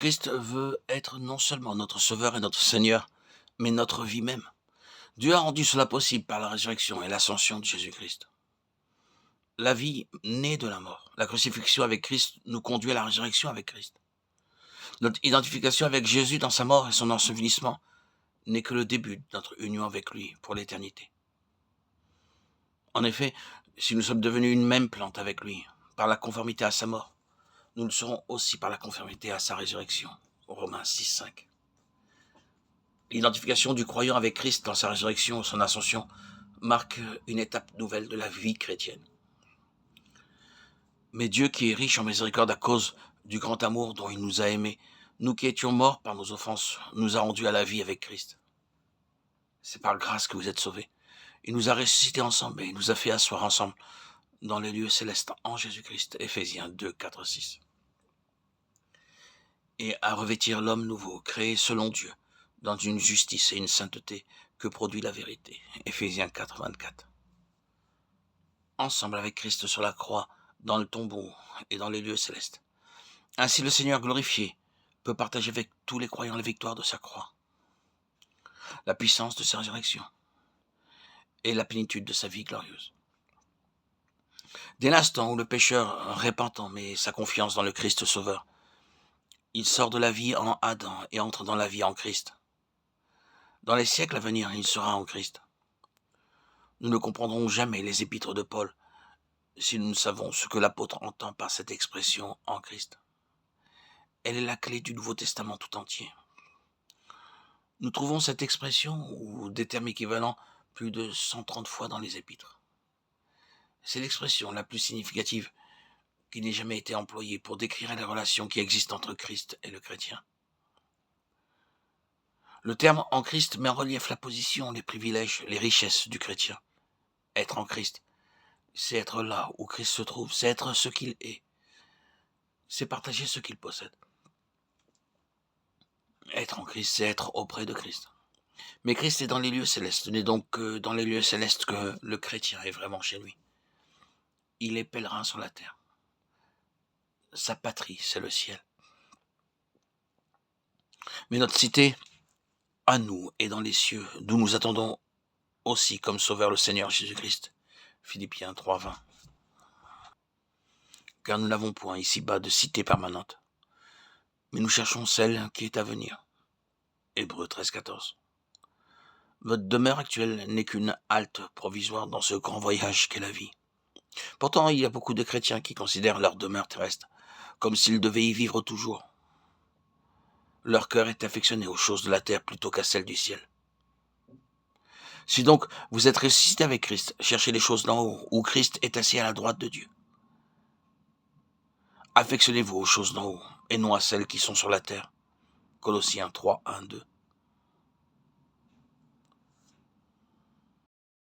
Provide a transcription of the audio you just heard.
Jésus-Christ veut être non seulement notre Sauveur et notre Seigneur, mais notre vie même. Dieu a rendu cela possible par la résurrection et l'ascension de Jésus-Christ. La vie naît de la mort. La crucifixion avec Christ nous conduit à la résurrection avec Christ. Notre identification avec Jésus dans sa mort et son ensevelissement n'est que le début de notre union avec lui pour l'éternité. En effet, si nous sommes devenus une même plante avec lui, par la conformité à sa mort, nous le serons aussi par la conformité à sa résurrection. Romains 6, 5. L'identification du croyant avec Christ dans sa résurrection et son ascension marque une étape nouvelle de la vie chrétienne. Mais Dieu, qui est riche en miséricorde à cause du grand amour dont il nous a aimés, nous qui étions morts par nos offenses, nous a rendus à la vie avec Christ. C'est par grâce que vous êtes sauvés. Il nous a ressuscités ensemble et il nous a fait asseoir ensemble dans les lieux célestes en Jésus-Christ. Éphésiens 2, 4, 6. Et à revêtir l'homme nouveau, créé selon Dieu, dans une justice et une sainteté que produit la vérité. Éphésiens 4, 24. Ensemble avec Christ sur la croix, dans le tombeau et dans les lieux célestes. Ainsi le Seigneur glorifié peut partager avec tous les croyants la victoire de sa croix, la puissance de sa résurrection et la plénitude de sa vie glorieuse. Dès l'instant où le pécheur repentant met sa confiance dans le Christ Sauveur, il sort de la vie en Adam et entre dans la vie en Christ. Dans les siècles à venir, il sera en Christ. Nous ne comprendrons jamais les épîtres de Paul si nous ne savons ce que l'apôtre entend par cette expression en Christ. Elle est la clé du Nouveau Testament tout entier. Nous trouvons cette expression, ou des termes équivalents, plus de 130 fois dans les épîtres. C'est l'expression la plus significative qui n'ait jamais été employée pour décrire les relations qui existent entre Christ et le chrétien. Le terme « en Christ » met en relief la position, les privilèges, les richesses du chrétien. Être en Christ, c'est être là où Christ se trouve, c'est être ce qu'il est, c'est partager ce qu'il possède. Être en Christ, c'est être auprès de Christ. Mais Christ est dans les lieux célestes, ce n'est donc que dans les lieux célestes que le chrétien est vraiment chez lui. Il est pèlerin sur la terre. Sa patrie, c'est le ciel. Mais notre cité, à nous, est dans les cieux, d'où nous attendons aussi comme sauveur le Seigneur Jésus-Christ. Philippiens 3, 20. Car nous n'avons point ici-bas de cité permanente, mais nous cherchons celle qui est à venir. Hébreux 13, 14. Votre demeure actuelle n'est qu'une halte provisoire dans ce grand voyage qu'est la vie. Pourtant, il y a beaucoup de chrétiens qui considèrent leur demeure terrestre comme s'ils devaient y vivre toujours. Leur cœur est affectionné aux choses de la terre plutôt qu'à celles du ciel. Si donc vous êtes ressuscité avec Christ, cherchez les choses d'en haut, où Christ est assis à la droite de Dieu. Affectionnez-vous aux choses d'en haut, et non à celles qui sont sur la terre. Colossiens 3, 1, 2.